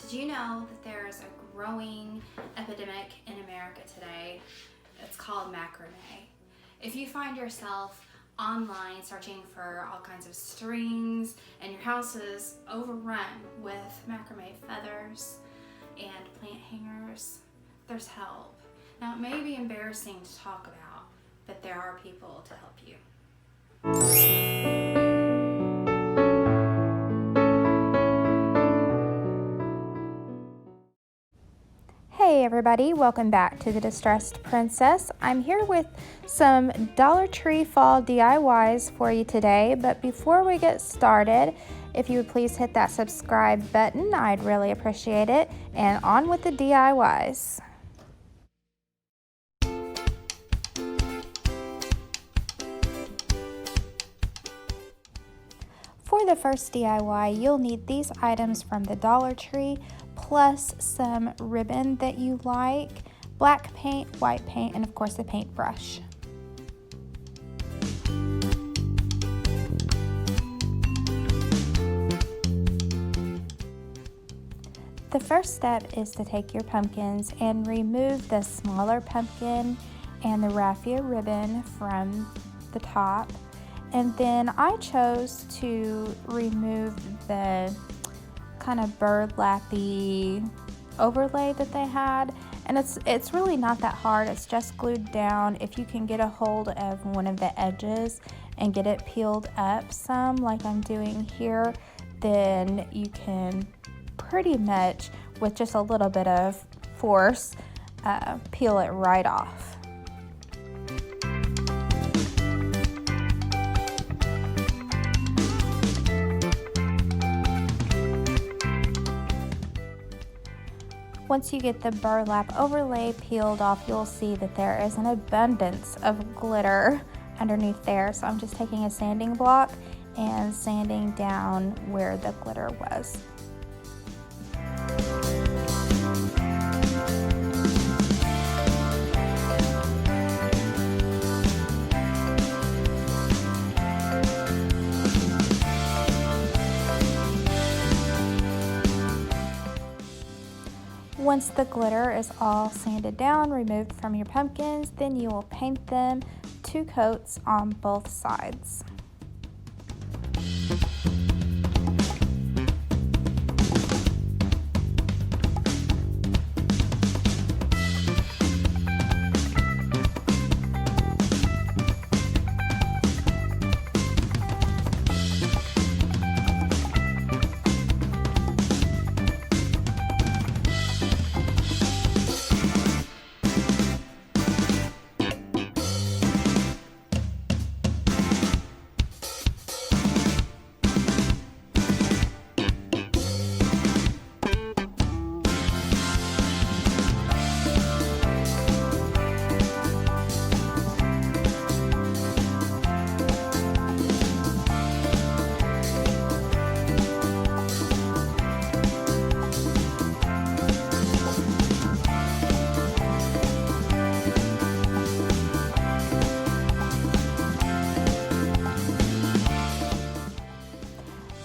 Did you know that there's a growing epidemic in America today? It's called macrame. If you find yourself online searching for all kinds of strings and your house is overrun with macrame feathers and plant hangers, there's help. Now, it may be embarrassing to talk about, but there are people to help you. Hey everybody, welcome back to the Distressed Princess. I'm here with some Dollar Tree fall DIYs for you today, but before we get started, if you would please hit that subscribe button, I'd really appreciate it, and on with the DIYs. For the first DIY, you'll need these items from the Dollar Tree, plus some ribbon that you like, black paint, white paint, and of course a paintbrush. The first step is to take your pumpkins and remove the smaller pumpkin and the raffia ribbon from the top. And then I chose to remove the kind of burlappy overlay that they had, and it's really not that hard. It's just glued down. If you can get a hold of one of the edges and get it peeled up some like I'm doing here, then you can pretty much, with just a little bit of force, peel it right off. Once you get the burlap overlay peeled off, you'll see that there is an abundance of glitter underneath there. So I'm just taking a sanding block and sanding down where the glitter was. Once the glitter is all sanded down, removed from your pumpkins, then you will paint them 2 coats on both sides.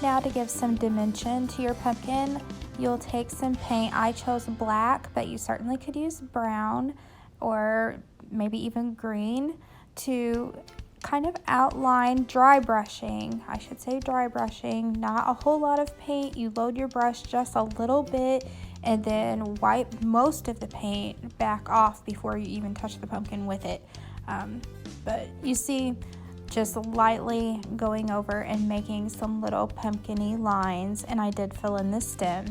Now to give some dimension to your pumpkin, you'll take some paint. I chose black, but you certainly could use brown or maybe even green to kind of outline, dry brushing, not a whole lot of paint. You load your brush just a little bit and then wipe most of the paint back off before you even touch the pumpkin with it. But you see, just lightly going over and making some little pumpkin-y lines, and I did fill in the stem.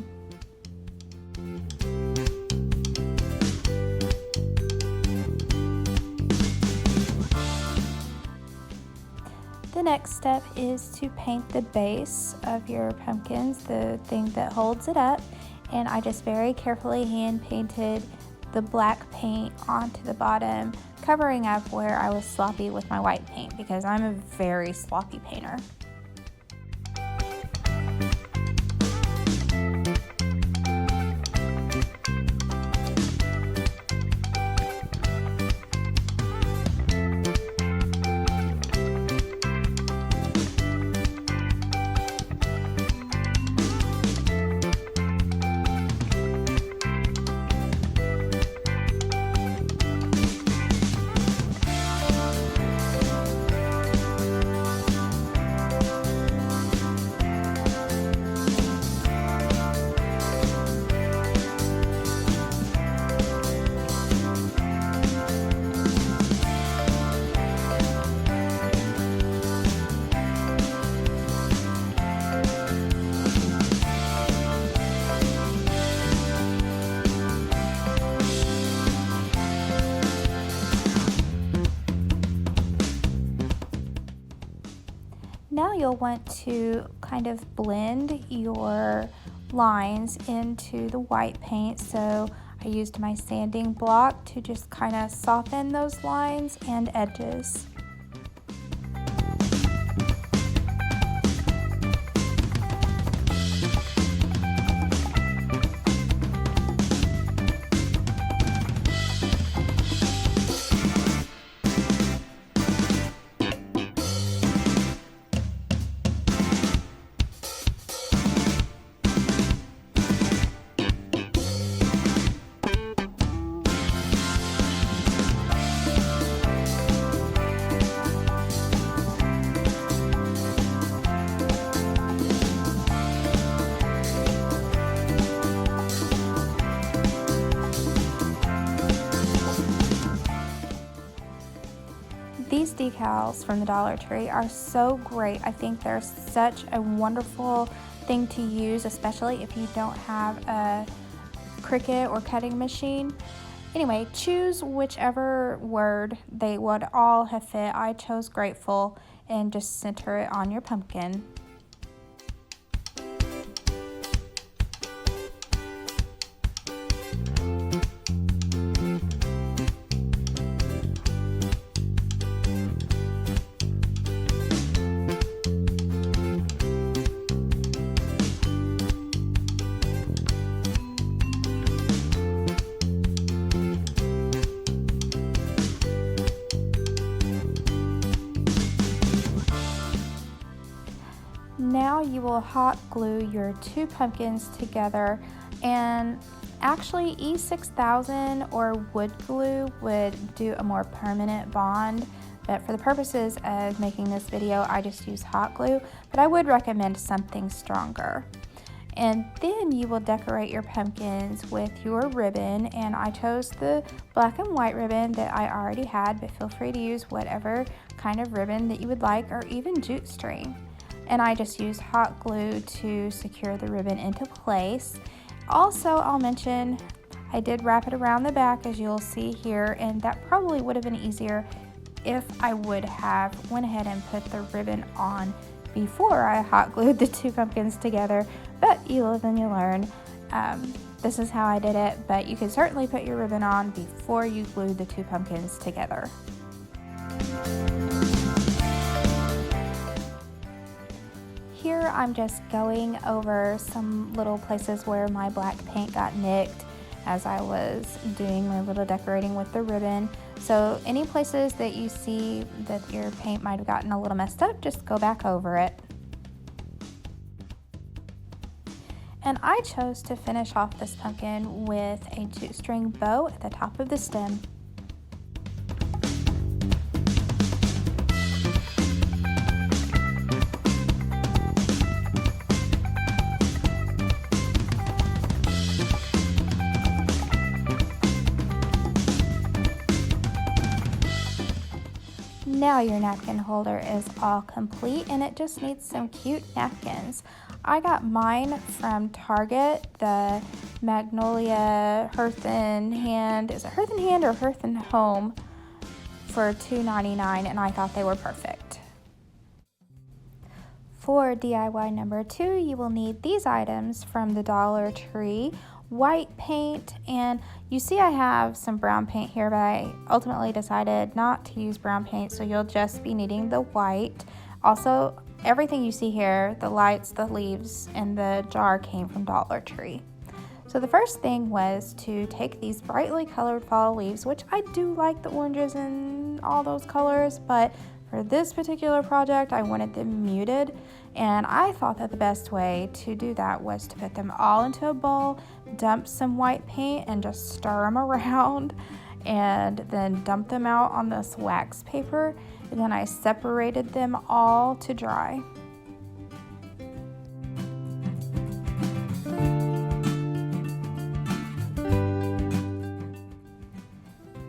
The next step is to paint the base of your pumpkins, the thing that holds it up, and I just very carefully hand painted the black paint onto the bottom, covering up where I was sloppy with my white paint because I'm a very sloppy painter. you'll want to kind of blend your lines into the white paint. So I used my sanding block to just kind of soften those lines and edges. These decals from the Dollar Tree are so great. I think they're such a wonderful thing to use, especially if you don't have a Cricut or cutting machine. Anyway, choose whichever word. They would all have fit. I chose grateful, and just center it on your pumpkin. Now you will hot glue your two pumpkins together, and actually E6000 or wood glue would do a more permanent bond, but for the purposes of making this video I just use hot glue, but I would recommend something stronger. And then you will decorate your pumpkins with your ribbon, and I chose the black and white ribbon that I already had, but feel free to use whatever kind of ribbon that you would like, or even jute string. And I just used hot glue to secure the ribbon into place. Also, I'll mention I did wrap it around the back, as you'll see here, and that probably would have been easier if I would have went ahead and put the ribbon on before I hot glued the two pumpkins together, but you live and you learn. This is how I did it, but you can certainly put your ribbon on before you glue the two pumpkins together. Here I'm just going over some little places where my black paint got nicked as I was doing my little decorating with the ribbon. So any places that you see that your paint might have gotten a little messed up, just go back over it. And I chose to finish off this pumpkin with a jute string bow at the top of the stem. Now your napkin holder is all complete, and it just needs some cute napkins. I got mine from Target, the Magnolia Hearth and Hand, is it Hearth and Hand or Hearth and Home, for $2.99, and I thought they were perfect. For DIY number 2, you will need these items from the Dollar Tree: white paint, and you see I have some brown paint here, but I ultimately decided not to use brown paint, so you'll just be needing the white. Also, everything you see here, the lights, the leaves, and the jar, came from Dollar Tree. So the first thing was to take these brightly colored fall leaves, which I do like the oranges and all those colors, but for this particular project I wanted them muted, and I thought that the best way to do that was to put them all into a bowl, dump some white paint, and just stir them around, and then dump them out on this wax paper, and then I separated them all to dry.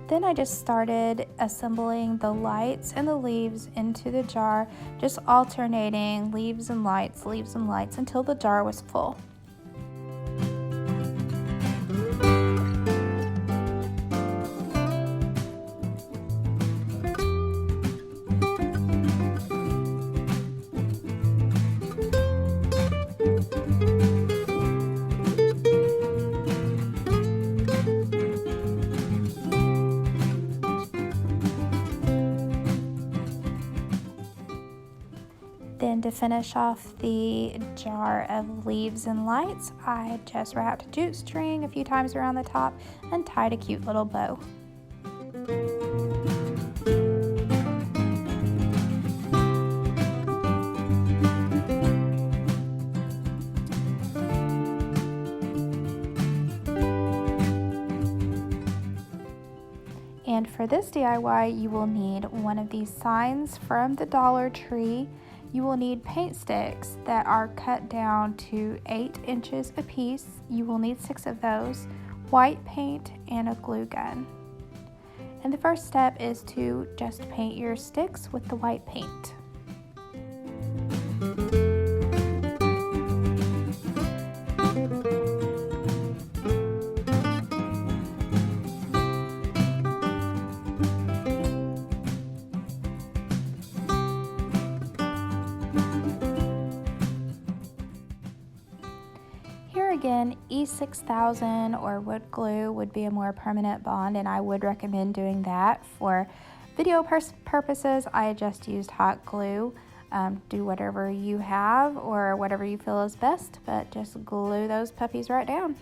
Then I just started assembling the lights and the leaves into the jar, just alternating leaves and lights until the jar was full. finish off the jar of leaves and lights, I just wrapped jute string a few times around the top and tied a cute little bow. And for this DIY, you will need one of these signs from the Dollar Tree. You will need paint sticks that are cut down to 8 inches a piece. You will need 6 of those, white paint, and a glue gun. And the first step is to just paint your sticks with the white paint. Here again, E6000 or wood glue would be a more permanent bond, and I would recommend doing that. For video purposes, I just used hot glue. Do whatever you have or whatever you feel is best, but just glue those puppies right down.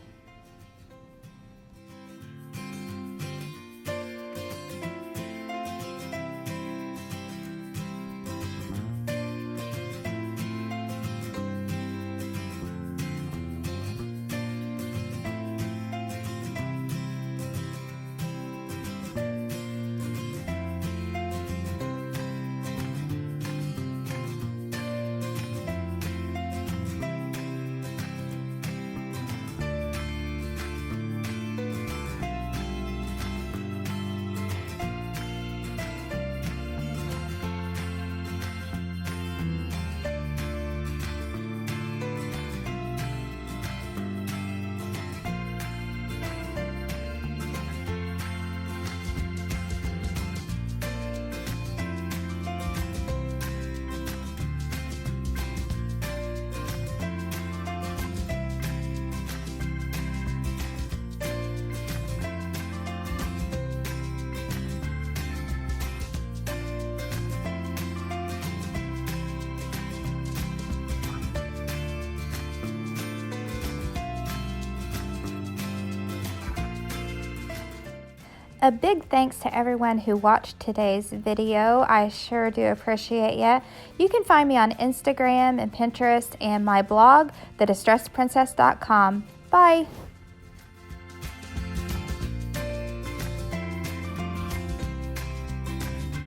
A big thanks to everyone who watched today's video. I sure do appreciate you. You can find me on Instagram and Pinterest and my blog, thedistressedprincess.com. Bye.